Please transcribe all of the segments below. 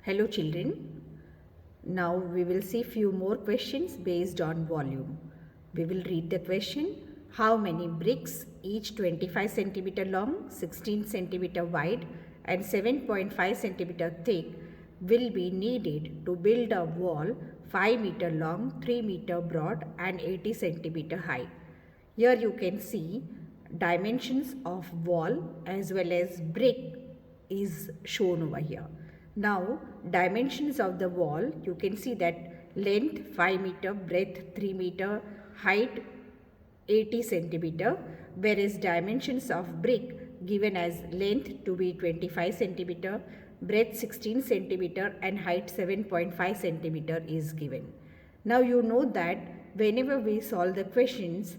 Hello children. Now we will see few more questions based on volume. We will read the question. How many bricks, each 25 centimeter long, 16 centimeter wide and 7.5 centimeter thick, will be needed to build a wall 5 meter long, 3 meter broad and 80 centimeter high? Here you can see dimensions of wall as well as brick is shown over here. Now dimensions of the wall, you can see that length 5 meter, breadth 3 meter, height 80 centimeter, whereas dimensions of brick given as length to be 25 centimeter, breadth 16 centimeter and height 7.5 centimeter is given. Now you know that whenever we solve the questions,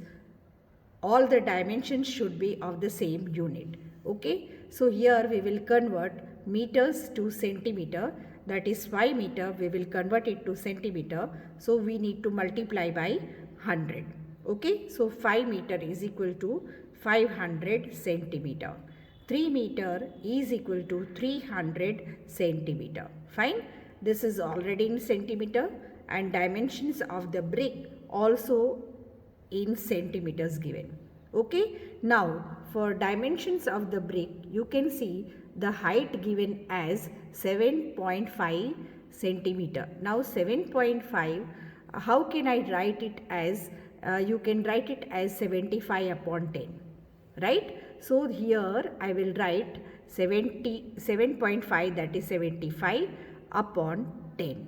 all the dimensions should be of the same unit. Okay, so here we will convert meters to centimeter, that is 5 meter we will convert it to centimeter, so we need to multiply by 100. Okay, so 5 meter is equal to 500 centimeter. 3 meter is equal to 300 centimeter. Fine, this is already in centimeter, and dimensions of the brick also in centimeters given. Okay, now for dimensions of the brick, you can see the height given as 7.5 centimeter. Now 7.5, how can I write it as, you can write it as 75 upon 10, right? So here I will write 7.5, that is 75 upon 10.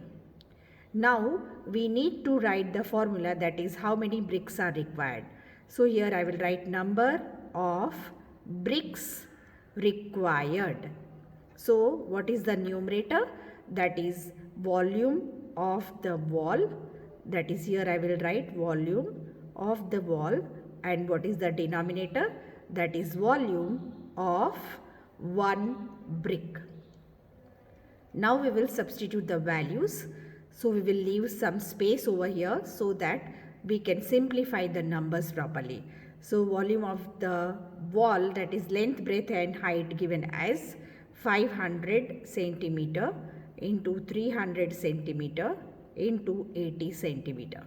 Now we need to write the formula, that is how many bricks are required. So here I will write number of bricks required. So what is the numerator? That is volume of the wall. That is, here I will write volume of the wall. And what is the denominator? That is volume of one brick. Now we will substitute the values. So we will leave some space over here so that we can simplify the numbers properly. So volume of the wall, that is length, breadth and height, given as 500 centimeter into 300 centimeter into 80 centimeter.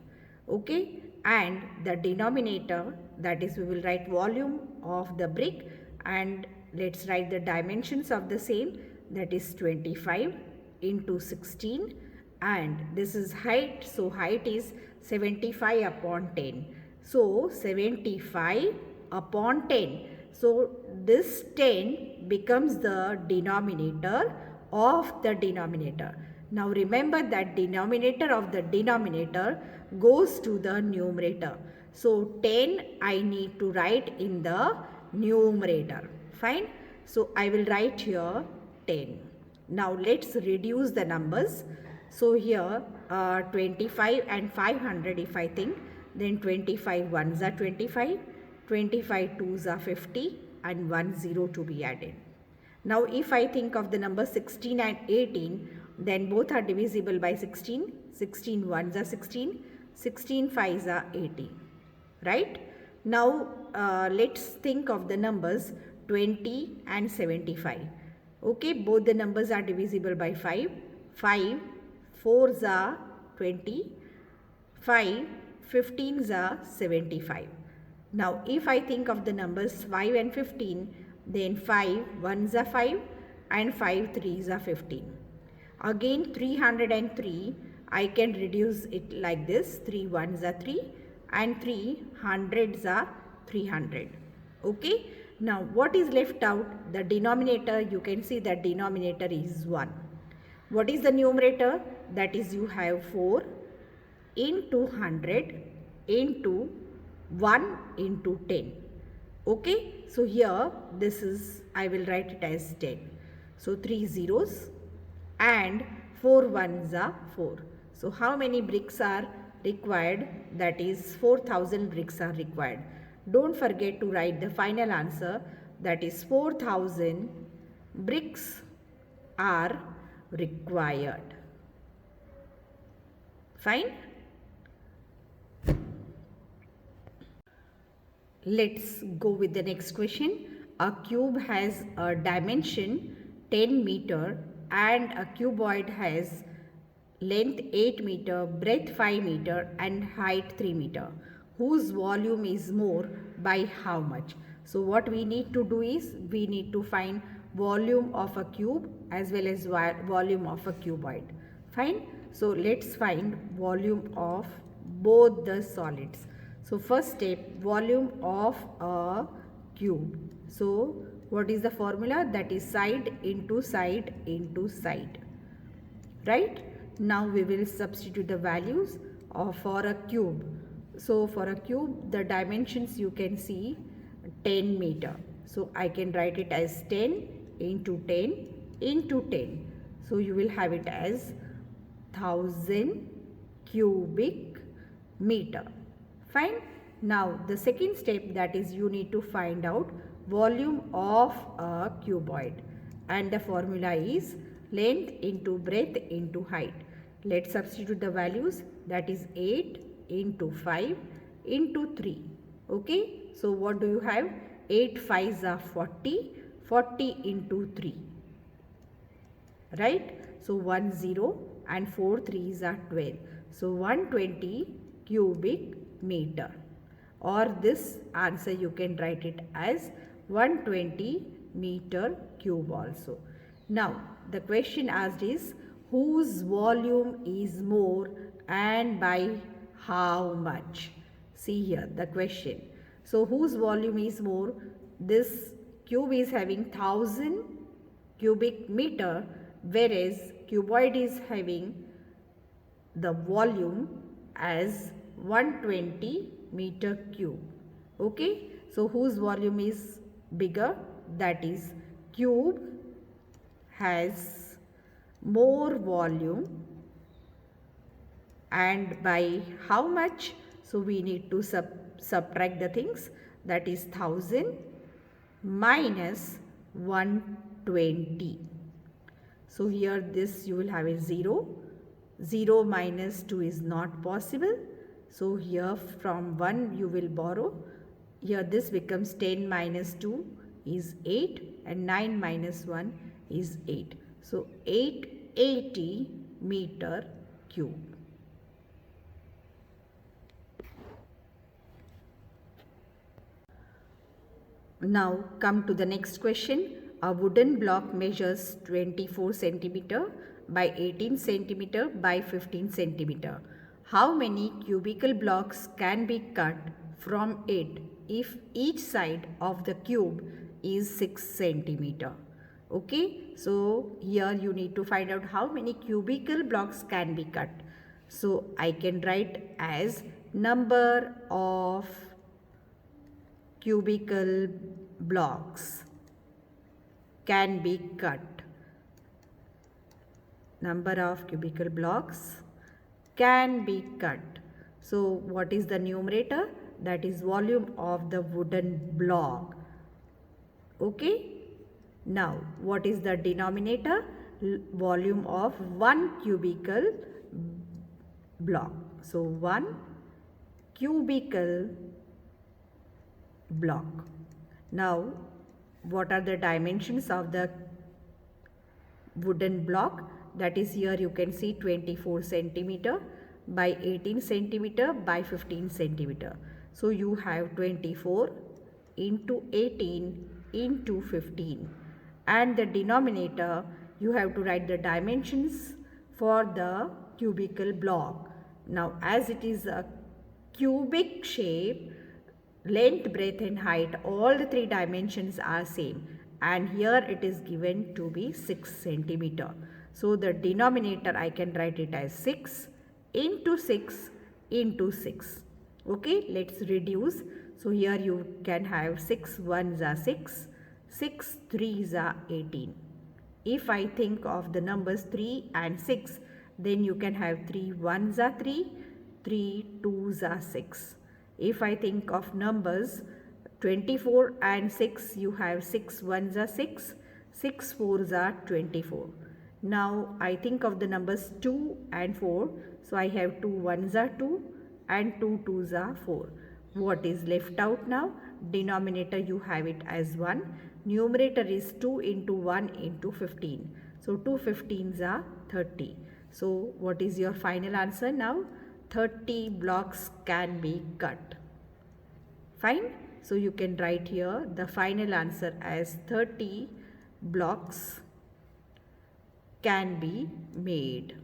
Okay, and the denominator, that is we will write volume of the brick, and let's write the dimensions of the same, that is 25 into 16, and this is height, so height is 75 upon 10. So 75 upon 10. So this 10 becomes the denominator of the denominator. Now remember that denominator of the denominator goes to the numerator. So 10 I need to write in the numerator. Fine. So I will write here 10. Now let's reduce the numbers. So here 25 and 500 if I think, then 25 ones are 25, 25 twos are 50 and 1 0 to be added. Now if I think of the number 16 and 18, then both are divisible by 16, 16 ones are 16, 16 fives are 80, right? Now let's think of the numbers 20 and 75. Okay, both the numbers are divisible by 5, 5 4s are 20, 5 15s are 75. Now if I think of the numbers 5 and 15, then 5 1s are 5 and 5 3s are 15. Again 303, I can reduce it like this, 3 1s are 3 and 3 hundreds are 300. Okay, now what is left out? The denominator, you can see that denominator is 1. What is the numerator? That is, you have 4 into 100 into 1 into 10. Okay, so here this is, I will write it as 10. So 3 zeros and 4 ones are 4. So how many bricks are required? That is 4000 bricks are required. Don't forget to write the final answer, that is 4000 bricks are required. Fine. Let's go with the next question. A cube has a dimension 10 meter and a cuboid has length 8 meter, breadth 5 meter and height 3 meter, whose volume is more by how much? So what we need to do is we need to find volume of a cube as well as volume of a cuboid. Fine. So let's find volume of both the solids. So first step, volume of a cube. So what is the formula? That is side into side into side. Right? Now we will substitute the values for a cube. So for a cube, the dimensions you can see 10 meter. So I can write it as 10 into 10 into 10. So you will have it as 1000 cubic meter. Fine. Now the second step, that is you need to find out volume of a cuboid, and the formula is length into breadth into height. Let's substitute the values, that is 8 into 5 into 3. Okay. So what do you have? 8 5s are 40, 40 into 3. Right. So 1 0 and 4 3s are 12. So 120 cubic meter, or this answer you can write it as 120 meter cube also. Now the question asked is whose volume is more and by how much? See here the question. So whose volume is more? This cube is having 1000 cubic meter, whereas cuboid is having the volume as 120 meter cube. Okay. So whose volume is bigger? That is cube has more volume, and by how much? So we need to subtract the things, that is 1000 minus 120. So here this you will have a 0. 0 minus 2 is not possible. So here from 1 you will borrow. Here this becomes 10 minus 2 is 8 and 9 minus 1 is 8. So 880 meter cube. Now come to the next question. A wooden block measures 24 centimeter by 18 centimeter by 15 centimeter. How many cubical blocks can be cut from it if each side of the cube is 6 centimeter? Okay, so here you need to find out how many cubical blocks can be cut. So I can write as number of cubical blocks can be cut. Number of cubical blocks can be cut. So what is the numerator? That is volume of the wooden block. Okay. Now what is the denominator? Volume of 1 cubical block. So 1 cubical block. Now what are the dimensions of the wooden block? That is here you can see 24 centimeter by 18 centimeter by 15 centimeter. So you have 24 into 18 into 15, and the denominator you have to write the dimensions for the cubical block. Now as it is a cubic shape, length, breadth and height, all the three dimensions are same, and here it is given to be 6 centimeter. So the denominator I can write it as 6 into 6 into 6. Okay, let's reduce. So here you can have 6 1s are 6, 6 3s are 18. If I think of the numbers 3 and 6, then you can have 3 1s are 3, 3 2s are 6. If I think of numbers 24 and 6, you have 6 1s are 6, 6 4s are 24. Now I think of the numbers 2 and 4, so I have 2 1s are 2 and 2 2s are 4. What is left out now? Denominator you have it as 1. Numerator is 2 into 1 into 15. So So 2 15s are 30. So what is your final answer now? 30 blocks can be cut. Fine. So you can write here the final answer as 30 blocks can be made.